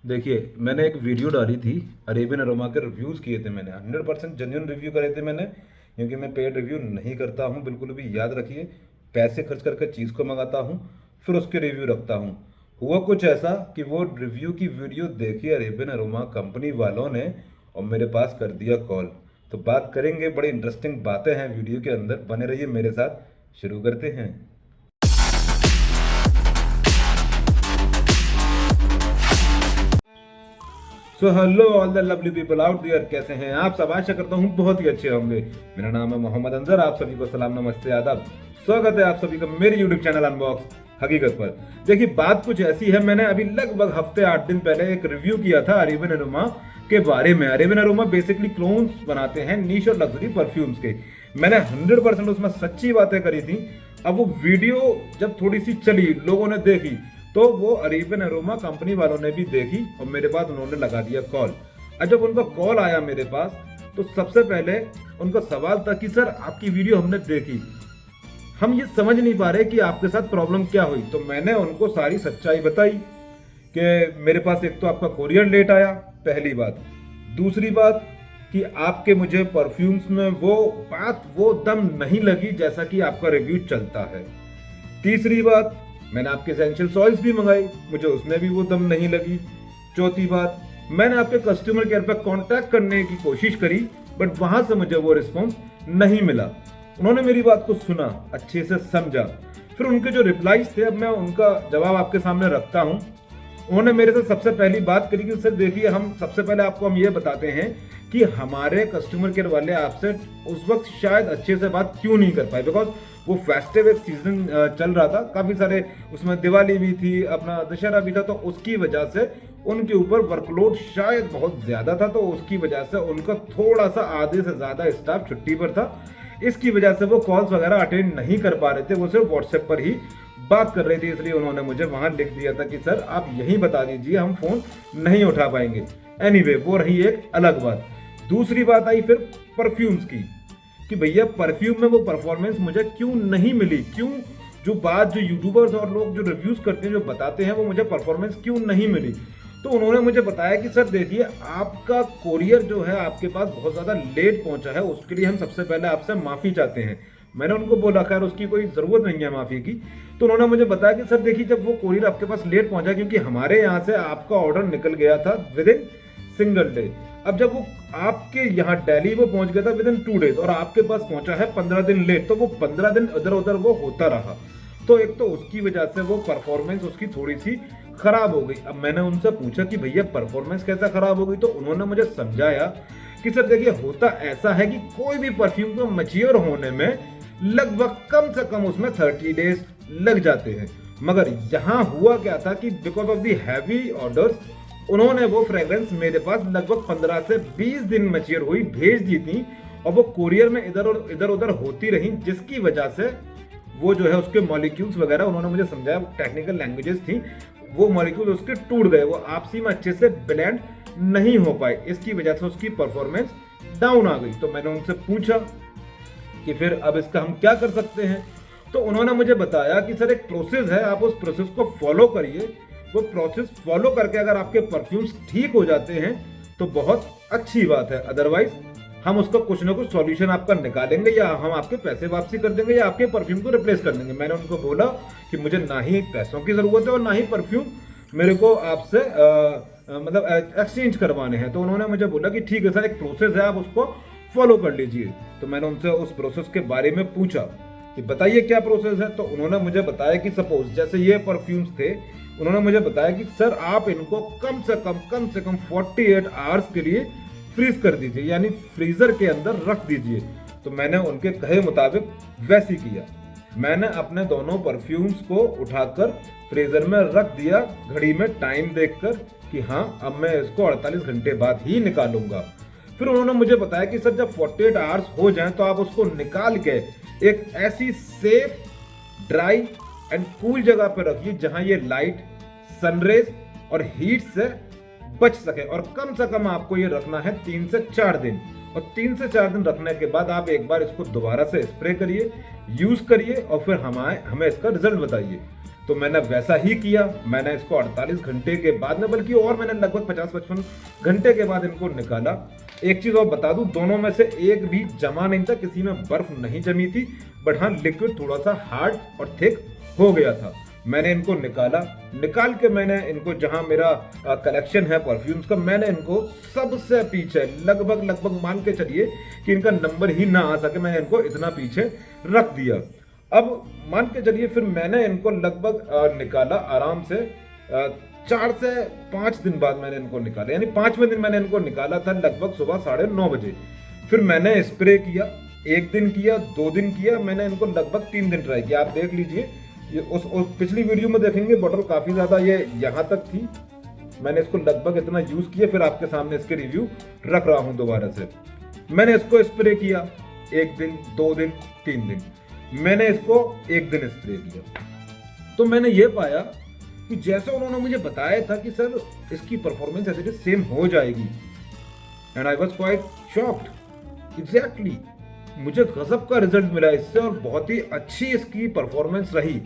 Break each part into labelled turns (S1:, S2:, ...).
S1: देखिए, मैंने एक वीडियो डाली थी, अरेबियन अरोमा के रिव्यूज़ किए थे मैंने, 100% जेन्युइन रिव्यू करे थे मैंने, क्योंकि मैं पेड रिव्यू नहीं करता हूँ बिल्कुल भी, याद रखिए। पैसे खर्च करके चीज़ को मंगाता हूँ, फिर उसके रिव्यू रखता हूँ। हुआ कुछ ऐसा कि वो रिव्यू की वीडियो देखी अरेबियन अरोमा कंपनी वालों ने और मेरे पास कर दिया कॉल। तो बात करेंगे, बड़ी इंटरेस्टिंग बातें हैं वीडियो के अंदर, बने रहिए मेरे साथ। शुरू करते हैं। So hello all the lovely people out there, कैसे हैं आप सब? आशा करता हूँ बहुत ही अच्छे होंगे। मेरा नाम है मोहम्मद अंजर, आप सभी को सलाम नमस्ते आदाब। स्वागत है आप सभी का मेरे यूट्यूब चैनल अनबॉक्स हकीकत पर। देखिए, बात कुछ ऐसी है, मैंने अभी लगभग हफ्ते 8 दिन पहले एक रिव्यू किया था अरेबियन अरोमा के बारे में। अरेबियन अरोमा बेसिकली क्लोन्स बनाते हैं नीश और लग्जरी परफ्यूम्स के। मैंने 100% उसमें सच्ची बातें करी थी। अब वो वीडियो जब थोड़ी सी चली, लोगों ने देखी, तो वो अरेबियन अरोमा कंपनी वालों ने भी देखी और मेरे पास उन्होंने लगा दिया कॉल। अब जब उनका कॉल आया मेरे पास, तो सबसे पहले उनका सवाल था कि सर, आपकी वीडियो हमने देखी, हम ये समझ नहीं पा रहे कि आपके साथ प्रॉब्लम क्या हुई। तो मैंने उनको सारी सच्चाई बताई कि मेरे पास एक तो आपका कोरियर लेट आया, पहली बात। दूसरी बात कि आपके मुझे परफ्यूम्स में वो दम नहीं लगी जैसा कि आपका रिव्यू चलता है। तीसरी बात, मैंने आपके एसेंशियल ऑयल्स भी मंगाई, मुझे उसमें भी वो दम नहीं लगी। चौथी बात, मैंने आपके कस्टमर केयर पर कांटेक्ट करने की कोशिश करी, बट वहां से मुझे वो रिस्पॉन्स नहीं मिला। उन्होंने मेरी बात को सुना, अच्छे से समझा, फिर उनके जो रिप्लाईज थे, अब मैं उनका जवाब आपके सामने रखता हूं। उन्होंने मेरे से सबसे पहली बात करी कि सर देखिए, हम सबसे पहले आपको हम ये बताते हैं कि हमारे कस्टमर केयर वाले आपसे उस वक्त शायद अच्छे से बात क्यों नहीं कर पाए, बिकॉज वो फेस्टिव सीजन चल रहा था, काफी सारे उसमें दिवाली भी थी, अपना दशहरा भी था, तो उसकी वजह से उनके ऊपर वर्कलोड शायद बहुत ज्यादा था। तो उसकी वजह से उनका थोड़ा सा आधे से ज्यादा स्टाफ छुट्टी पर था। इसकी वजह से वो कॉल्स वगैरह अटेंड नहीं कर पा रहे थे, वो सिर्फ व्हाट्सएप पर ही बात कर रहे थे। इसलिए उन्होंने मुझे वहां लिख दिया था कि सर आप यही बता दीजिए, हम फोन नहीं उठा पाएंगे। एनीवे, वो रही एक अलग बात। दूसरी बात आई फिर परफ्यूम्स की, कि भैया परफ्यूम में वो परफॉर्मेंस मुझे क्यों नहीं मिली, क्यों जो बात जो यूट्यूबर्स और लोग जो रिव्यूज करते हैं, जो बताते हैं, वो मुझे परफॉर्मेंस क्यों नहीं मिली। तो उन्होंने मुझे बताया कि सर देखिए, आपका कोरियर जो है आपके पास बहुत ज़्यादा लेट पहुंचा है, उसके लिए हम सबसे पहले आपसे माफ़ी चाहते हैं। मैंने उनको बोला खैर उसकी कोई ज़रूरत नहीं है माफ़ी की। तो उन्होंने मुझे बताया कि सर देखिए, जब वो कोरियर आपके पास लेट पहुंचा, क्योंकि हमारे यहाँ से आपका ऑर्डर निकल गया था विद इन सिंगल डे। अब जब वो आपके यहाँ दिल्ली वो पहुंच गया था विद इन 2 डेज और आपके पास पहुंचा है 15 दिन लेट, तो वो 15 दिन इधर उधर वो होता रहा। तो एक तो उसकी वजह से वो परफॉर्मेंस उसकी थोड़ी सी खराब हो गई। अब मैंने उनसे पूछा कि भैया परफॉर्मेंस कैसा खराब हो गई, तो उन्होंने मुझे समझाया कि सर देखिए, होता ऐसा है कि कोई भी परफ्यूम को मैच्योर होने में लगभग कम से कम उसमें 30 डेज लग जाते हैं। मगर यहाँ हुआ क्या था कि because of the heavy orders, उन्होंने वो फ्रेग्रेंस मेरे पास लगभग 15 से 20 दिन मैच्योर हुई भेज दी थी, और वो कोरियर में इधर उधर होती रही, जिसकी वजह से वो जो है उसके मॉलिक्यूल्स वगैरह, उन्होंने मुझे समझाया, टेक्निकल लैंग्वेजेस थी, वो मॉलिक्यूल उसके टूट गए, वो आपसी में अच्छे से ब्लेंड नहीं हो पाए। इसकी वजह से उसकी परफॉर्मेंस डाउन आ गई। तो मैंने उनसे पूछा कि फिर अब इसका हम क्या कर सकते हैं। तो उन्होंने मुझे बताया कि सर एक प्रोसेस है, आप उस प्रोसेस को फॉलो करिए। वो प्रोसेस फॉलो करके अगर आपके परफ्यूम्स ठीक हो जाते हैं तो बहुत अच्छी बात है, अदरवाइज हम उसका कुछ ना कुछ सॉल्यूशन आपका निकालेंगे, या हम आपके पैसे वापसी कर देंगे, या आपके परफ्यूम को रिप्लेस कर देंगे। मैंने उनको बोला कि मुझे ना ही पैसों की ज़रूरत है और ना ही परफ्यूम मेरे को आपसे मतलब एक्सचेंज करवाने हैं। तो उन्होंने मुझे बोला कि ठीक है सर, एक प्रोसेस है, आप उसको फॉलो कर लीजिए। तो मैंने उनसे उस प्रोसेस के बारे में पूछा कि बताइए क्या प्रोसेस है। तो उन्होंने मुझे बताया कि सपोज जैसे ये परफ्यूम्स थे, उन्होंने मुझे बताया कि सर आप इनको कम से कम 48 आवर्स के लिए फ्रीज कर दीजिए, यानी फ्रीजर के अंदर रख दीजिए। तो मैंने उनके कहे मुताबिक वैसे किया। मैंने अपने दोनों परफ्यूम्स को उठाकर फ्रीजर में रख दिया, घड़ी में टाइम देखकर कि हाँ अब मैं इसको 48 घंटे बाद ही निकालूंगा। फिर उन्होंने मुझे बताया कि सर जब 48 आवर्स हो जाएं तो आप उसको निकाल के एक ऐसी सेफ, ड्राई एंड कूल जगह पर रखिए जहां ये लाइट, सनरेज और हीट से बच सके। और कम से कम आपको ये रखना है 3 से 4 दिन। और 3 से 4 दिन रखने के बाद आप एक बार इसको दोबारा से स्प्रे करिए, यूज करिए और फिर हमें इसका रिजल्ट बताइए। तो मैंने वैसा ही किया। मैंने इसको 48 घंटे के बाद में, बल्कि और मैंने लगभग 50-55 घंटे के बाद इनको निकाला। एक चीज़ और बता दूं, दोनों में से एक भी जमा नहीं था, किसी में बर्फ नहीं जमी थी, बट हाँ लिक्विड थोड़ा सा हार्ड और थिक हो गया था। मैंने इनको निकाल के मैंने इनको, जहां मेरा कलेक्शन है परफ्यूम्स का, मैंने इनको सबसे पीछे लगभग मान के चलिए कि इनका नंबर ही ना आ सके, मैंने इनको इतना पीछे रख दिया। अब मान के चलिए फिर मैंने इनको लगभग निकाला आराम से 4 से 5 दिन बाद मैंने इनको निकाला, यानी 5वें दिन मैंने इनको निकाला था लगभग सुबह 9:30 बजे। फिर मैंने स्प्रे किया, 1 दिन किया, 2 दिन किया, मैंने इनको लगभग 3 दिन ट्राई किया। आप देख लीजिए, ये उस पिछली वीडियो में देखेंगे बॉटल काफ़ी ज़्यादा ये यहाँ तक थी, मैंने इसको लगभग इतना यूज़ किया। फिर आपके सामने इसके रिव्यू रख रहा हूँ दोबारा से। मैंने इसको स्प्रे किया 1 दिन, 2 दिन, 3 दिन, मैंने इसको 1 दिन स्प्रे किया। तो मैंने ये पाया कि जैसे उन्होंने मुझे बताया था कि सर इसकी परफॉर्मेंस ऐसे सेम हो जाएगी, and I was quite shocked. Exactly मुझे गजब का रिजल्ट मिला इससे, और बहुत ही अच्छी इसकी परफॉर्मेंस रही।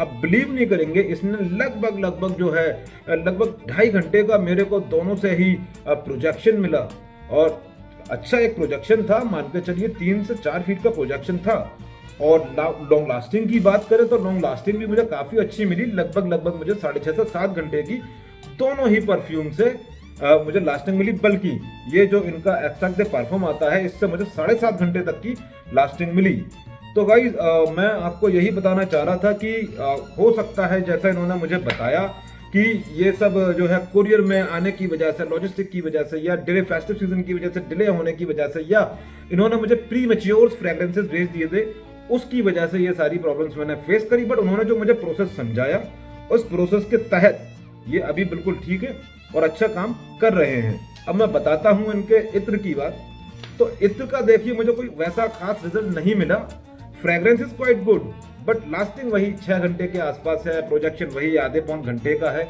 S1: अब बिलीव नहीं करेंगे, इसने लगभग जो है लगभग 2.5 घंटे का मेरे को दोनों से ही प्रोजेक्शन मिला, और अच्छा एक प्रोजेक्शन था, मान के चलिए 3 से 4 फीट का प्रोजेक्शन था। और लॉन्ग लास्टिंग की बात करें तो लॉन्ग लास्टिंग भी मुझे काफ़ी अच्छी मिली, लगभग मुझे 6.5 से 7 घंटे की दोनों ही परफ्यूम से मुझे लास्टिंग मिली। बल्कि ये जो इनका एक्सट्रैक्ट दे परफ्यूम आता है, इससे मुझे 7.5 घंटे तक की लास्टिंग मिली। तो गाइज मैं आपको यही बताना चाह रहा था कि हो सकता है जैसा इन्होंने मुझे बताया कि ये सब जो है कुरियर में आने की वजह से, लॉजिस्टिक की वजह से, या डिले फेस्टिव सीजन की वजह से डिले होने की वजह से, या इन्होंने मुझे प्री मैच्योर फ्रेग्रेंसेस भेज दिए थे, उसकी वजह से ये सारी प्रॉब्लम्स मैंने फेस करी। बट उन्होंने जो मुझे प्रोसेस समझाया, उस प्रोसेस के तहत ये अभी बिल्कुल ठीक है और अच्छा काम कर रहे हैं। अब मैं बताता हूं इनके इत्र की बात। तो इत्र का देखिए, मुझे कोई वैसा खास रिजल्ट नहीं मिला। Fragrance is quite good, but lasting वही 6 घंटे के आसपास है, प्रोजेक्शन वही आधे पौन घंटे का है।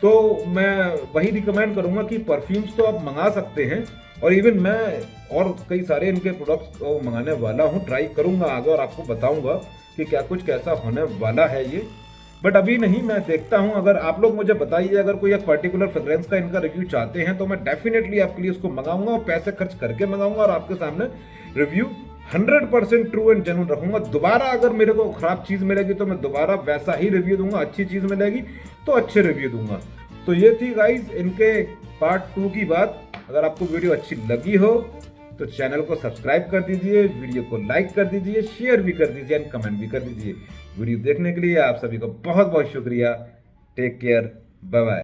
S1: तो मैं वही रिकमेंड करूंगा कि परफ्यूम्स तो आप मंगा सकते हैं, और इवन मैं और कई सारे इनके प्रोडक्ट्स को मंगाने वाला हूं, ट्राई करूंगा आगे और आपको बताऊंगा कि क्या कुछ कैसा होने वाला है ये। बट अभी नहीं, मैं देखता हूं। अगर आप लोग मुझे बताइए, अगर कोई एक पर्टिकुलर फ्रेग्रेंस का इनका रिव्यू चाहते हैं, तो मैं डेफिनेटली आपके लिए उसको मंगाऊंगा, और पैसे खर्च करके मंगाऊंगा, और आपके सामने रिव्यू 100% ट्रू एंड जेन्युइन रखूंगा। दोबारा अगर मेरे को खराब चीज़ मिलेगी तो मैं दोबारा वैसा ही रिव्यू दूंगा, अच्छी चीज़ मिलेगी तो अच्छे रिव्यू दूंगा। तो ये थी गाइज इनके पार्ट 2 की बात। अगर आपको वीडियो अच्छी लगी हो तो चैनल को सब्सक्राइब कर दीजिए, वीडियो को लाइक कर दीजिए, शेयर भी कर दीजिए, एंड कमेंट भी कर दीजिए। वीडियो देखने के लिए आप सभी को बहुत बहुत शुक्रिया। Take care, bye bye.